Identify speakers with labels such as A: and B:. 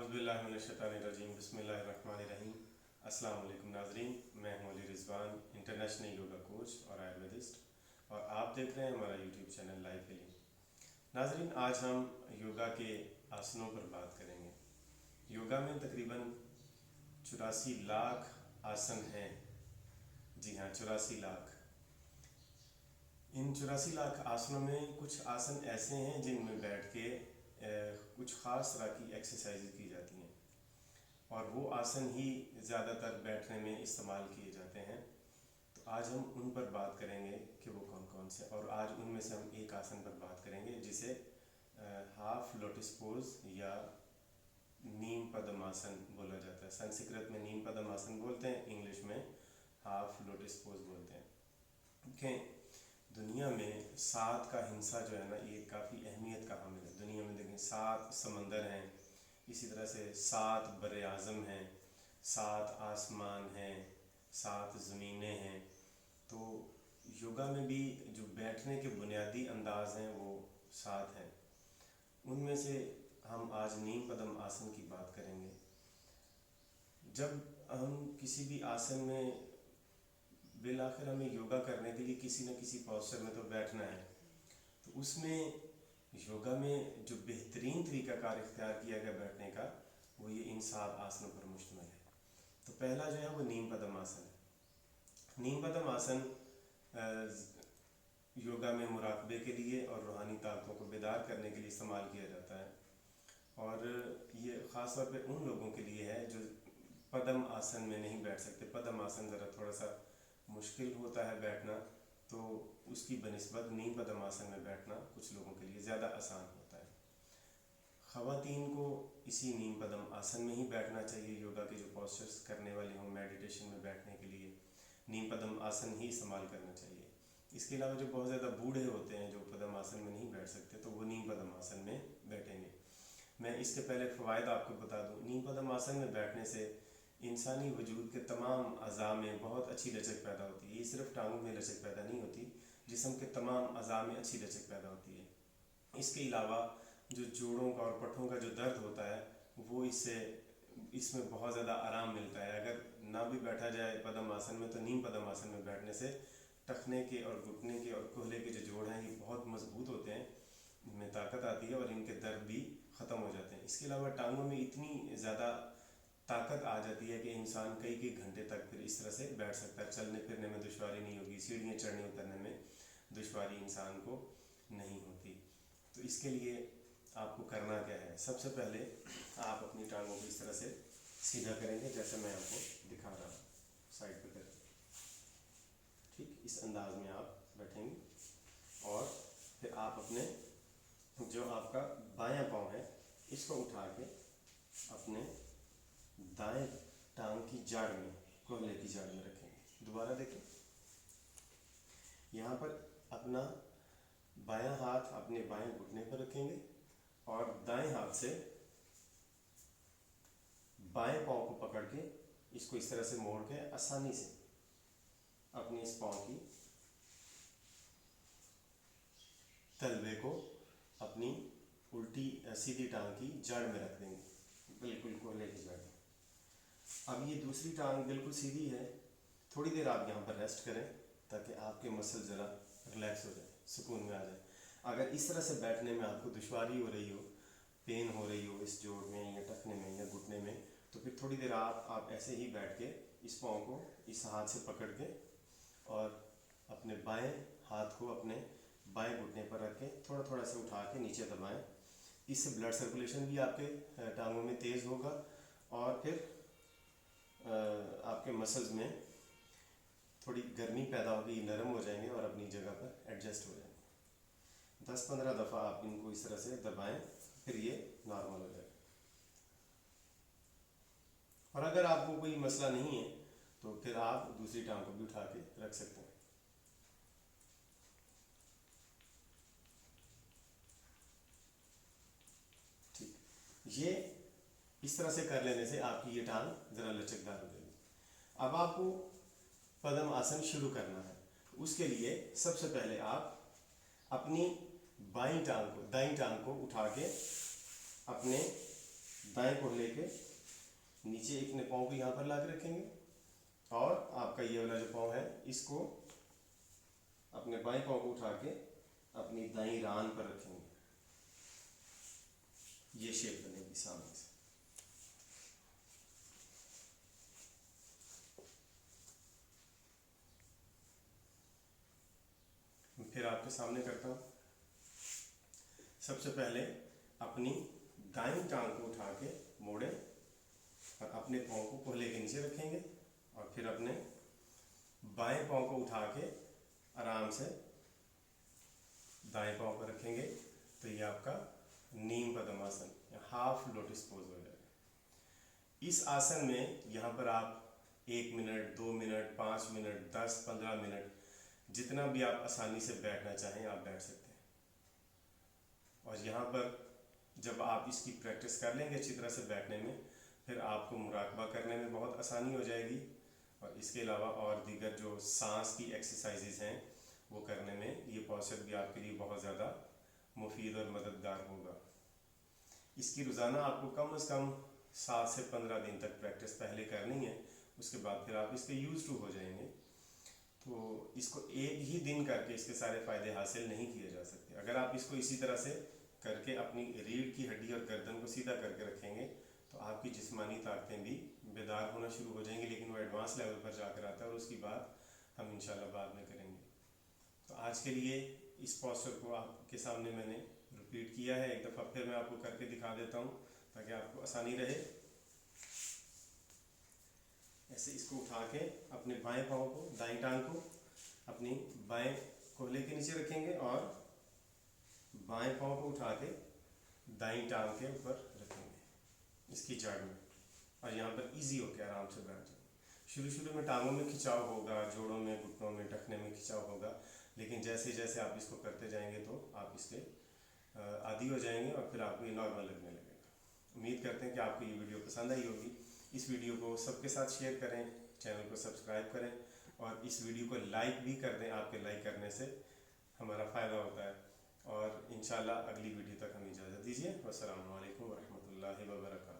A: औज़ुबिल्लाहिमिनश्शैतानिर्रजीम बिस्मिल्लाहिर्रहमानिर्रहीम। अस्सलाम वालेकुम नाज़रीन, मैं हूं Ali Rizwan, international yoga coach और आयुर्वेदिस्ट, और आप देख रहे हैं हमारा यूट्यूब चैनल लाइफ हीलिंग। नाज़रीन, आज हम योगा के आसनों पर बात करेंगे। योगा में तकरीबन 84 लाख आसन हैं। जी हाँ, 84 लाख। इन 84 लाख आसनों में कुछ आसन ऐसे हैं जिनमें बैठ के कुछ ख़ास तरह की एक्सरसाइज की जाती हैं, और वो आसन ही ज़्यादातर बैठने में इस्तेमाल किए जाते हैं। तो आज हम उन पर बात करेंगे कि वो कौन कौन से, और आज उनमें से हम एक आसन पर बात करेंगे जिसे हाफ लोटस पोज या नीम पद्म आसन बोला जाता है। संस्कृत में नीम पद्म आसन बोलते हैं, इंग्लिश में हाफ लोटस पोज बोलते हैं। देखें, दुनिया में 7 का हिस्सा जो है ना, ये काफ़ी अहमियत का हामिल है। दुनिया में देखें 7 समंदर हैं, इसी तरह से 7 बरे आज़म हैं, 7 आसमान हैं, 7 ज़मीनें हैं। तो योगा में भी जो बैठने के बुनियादी अंदाज हैं वो 7 हैं। उनमें से हम आज नीम पद्म आसन की बात करेंगे। जब हम किसी भी आसन में बिल आखिर हमें योगा करने के लिए किसी न किसी पोस्चर में तो बैठना है, तो उसमें योगा में जो बेहतरीन तरीक़ाकार इख्तियार किया गया बैठने का, वो ये इन 7 आसनों पर मुश्तमिल है। तो पहला जो है वो नीम पद्म आसन है। नीम पद्म आसन योगा में मुराकबे के लिए और रूहानी ताकतों को बेदार करने के लिए इस्तेमाल किया जाता है, और ये ख़ास तौर पे उन लोगों के लिए है जो पद्म आसन में नहीं बैठ सकते। पद्म आसन ज़रा थोड़ा सा मुश्किल होता है बैठना, तो उसकी बनिस्बत नीम पद्म आसन में बैठना कुछ लोगों के लिए ज़्यादा आसान होता है। ख़वातीन को इसी नीम पद्म आसन में ही बैठना चाहिए। योगा के जो पोस्चर्स करने वाले हों मेडिटेशन में बैठने के लिए नीम पद्म आसन ही इस्तेमाल करना चाहिए। इसके अलावा जो बहुत ज़्यादा बूढ़े होते हैं जो पद्म आसन में नहीं बैठ सकते, तो वो नीम पद्म आसन में बैठेंगे। मैं इसके पहले फ़वाइद आपको बता दूँ। नीम पद्म आसन में बैठने से इंसानी वजूद के तमाम अज़ा में बहुत अच्छी लचक पैदा होती है। ये सिर्फ टांगों में लचक पैदा नहीं होती, जिस्म के तमाम अज़ा में अच्छी लचक पैदा होती है। इसके अलावा जो जोड़ों का और पट्ठों का जो दर्द होता है, वो इसमें बहुत ज़्यादा आराम मिलता है। अगर ना भी बैठा जाए पद्म आसन में, तो नीम पद्म आसन में बैठने से टखने के और घुटने के और कोहले के जो जोड़ हैं, ये बहुत मजबूत होते हैं, इनमें ताकत आती है और इनके दर्द भी ख़त्म हो जाते हैं। इसके अलावा टांगों में इतनी ज़्यादा ताकत आ जाती है कि इंसान कई घंटे तक फिर इस तरह से बैठ सकता है। चलने फिरने में दुश्वारी नहीं होगी, सीढ़ियाँ चढ़ने उतरने में दुश्वारी इंसान को नहीं होती। तो इसके लिए आपको करना क्या है, सबसे पहले आप अपनी टांगों को इस तरह से सीधा करेंगे, जैसे मैं आपको दिखा रहा हूँ। साइड पे करें, ठीक इस अंदाज में आप बैठेंगे, और फिर आप अपने जो आपका बायां पाँव है इसको उठा के अपने दाएं टांग की जाड़ में, कोहले की जाड़ में रखेंगे। दोबारा देखें, यहाँ पर अपना बायां हाथ अपने बाएं घुटने पर रखेंगे, और दाएं हाथ से बाएं पाँव को पकड़ के इसको इस तरह से मोड़ के आसानी से अपने इस पाँव की तलवे को अपनी उल्टी सीधी टांग की जड़ में रख देंगे, बिल्कुल कोहले की जड़ में। अब ये दूसरी टांग बिल्कुल सीधी है। थोड़ी देर आप यहाँ पर रेस्ट करें ताकि आपके मसल ज़रा रिलैक्स हो जाए, सुकून में आ जाए। अगर इस तरह से बैठने में आपको दुश्वारी हो रही हो, पेन हो रही हो इस जोड़ में या टखने में या घुटने में, तो फिर थोड़ी देर आप ऐसे ही बैठ के इस पाँव को इस हाथ से पकड़ के और अपने बाएं हाथ को अपने बाएं घुटने पर रख के थोड़ा थोड़ा से उठा के नीचे दबाएं। इससे ब्लड सर्कुलेशन भी आपके टांगों में तेज़ होगा, और फिर आपके मसल्स में थोड़ी गर्मी पैदा होगी, नरम हो जाएंगे और अपनी जगह पर एडजस्ट हो जाएंगे। 10-15 दफ़ा आप इनको इस तरह से दबाएं, फिर ये नॉर्मल हो जाएगा। और अगर आपको कोई मसला नहीं है तो फिर आप दूसरी टांग को भी उठा के रख सकते हैं। ठीक, ये इस तरह से कर लेने से आपकी ये टांग ज़रा लचकदार हो जाएगी। अब आपको पद्म आसन शुरू करना है। उसके लिए सबसे पहले आप अपनी दाईं टांग को उठा के अपने दाएं कोहले के नीचे अपने पाँव को यहाँ पर ला के रखेंगे और आपका ये वाला जो पाँव है इसको अपने बाएं पाँव को उठा के अपनी दाईं रान पर रखेंगे। ये शेप बनेगी सामने से। फिर आपके सामने करता हूँ। सबसे पहले अपनी दाईं टांग को उठा के मोड़ें और अपने पाँव को कोहले के नीचे रखेंगे और फिर अपने बाएं पाँव को उठा के आराम से दाएं पाँव पर रखेंगे। तो ये आपका नीम पद्मासन या हाफ लोटस पोज हो जाएगा। इस आसन में यहाँ पर आप 1 मिनट, 2 मिनट, 5 मिनट, 10, 15 मिनट जितना भी आप आसानी से बैठना चाहें आप बैठ सकते हैं। और यहाँ पर जब आप इसकी प्रैक्टिस कर लेंगे अच्छी तरह से बैठने में, फिर आपको मुराकबा करने में बहुत आसानी हो जाएगी। और इसके अलावा और दीगर जो सांस की एक्सरसाइजेज हैं वो करने में ये पोस्चर भी आपके लिए बहुत ज़्यादा मुफीद और मददगार होगा। इसकी रोज़ाना आपको कम से कम 7 से 15 दिन तक प्रैक्टिस पहले करनी है, उसके बाद फिर आप इसके यूज टू हो जाएंगे। तो इसको एक ही दिन करके इसके सारे फ़ायदे हासिल नहीं किए जा सकते। अगर आप इसको इसी तरह से करके अपनी रीढ़ की हड्डी और गर्दन को सीधा करके रखेंगे तो आपकी जिस्मानी ताकतें भी बेदार होना शुरू हो जाएंगी, लेकिन वो एडवांस लेवल पर जाकर आता है और उसकी बात हम इंशाल्लाह बाद में करेंगे। तो आज के लिए इस पोस्चर को आपके सामने मैंने रिपीट किया है। एक दफ़ा फिर मैं आपको करके दिखा देता हूँ ताकि आपको आसानी रहे। ऐसे इसको उठा के अपने बाएं पाँव को, दाईं टांग को अपनी बाएं कोहले के नीचे रखेंगे और बाएं पाँव को उठा के दाईं टांग के ऊपर रखेंगे इसकी जड़ में, और यहाँ पर इजी होकर आराम से बैठ जाएंगे। शुरू में टांगों में खिंचाव होगा, जोड़ों में, घुटनों में, टखने में खिंचाव होगा, लेकिन जैसे जैसे आप इसको करते जाएंगे तो आप इसके आदी हो जाएंगे और फिर आपको ये नॉर्मल लगने लगेगा। उम्मीद करते हैं कि आपको ये वीडियो पसंद आई होगी। इस वीडियो को सबके साथ शेयर करें, चैनल को सब्सक्राइब करें और इस वीडियो को लाइक भी कर दें। आपके लाइक करने से हमारा फ़ायदा होता है। और इंशाल्लाह अगली वीडियो तक हमें इजाज़त दीजिए। वस्सलामु अलैकुम वरहमतुल्लाहि वबरकातुहू।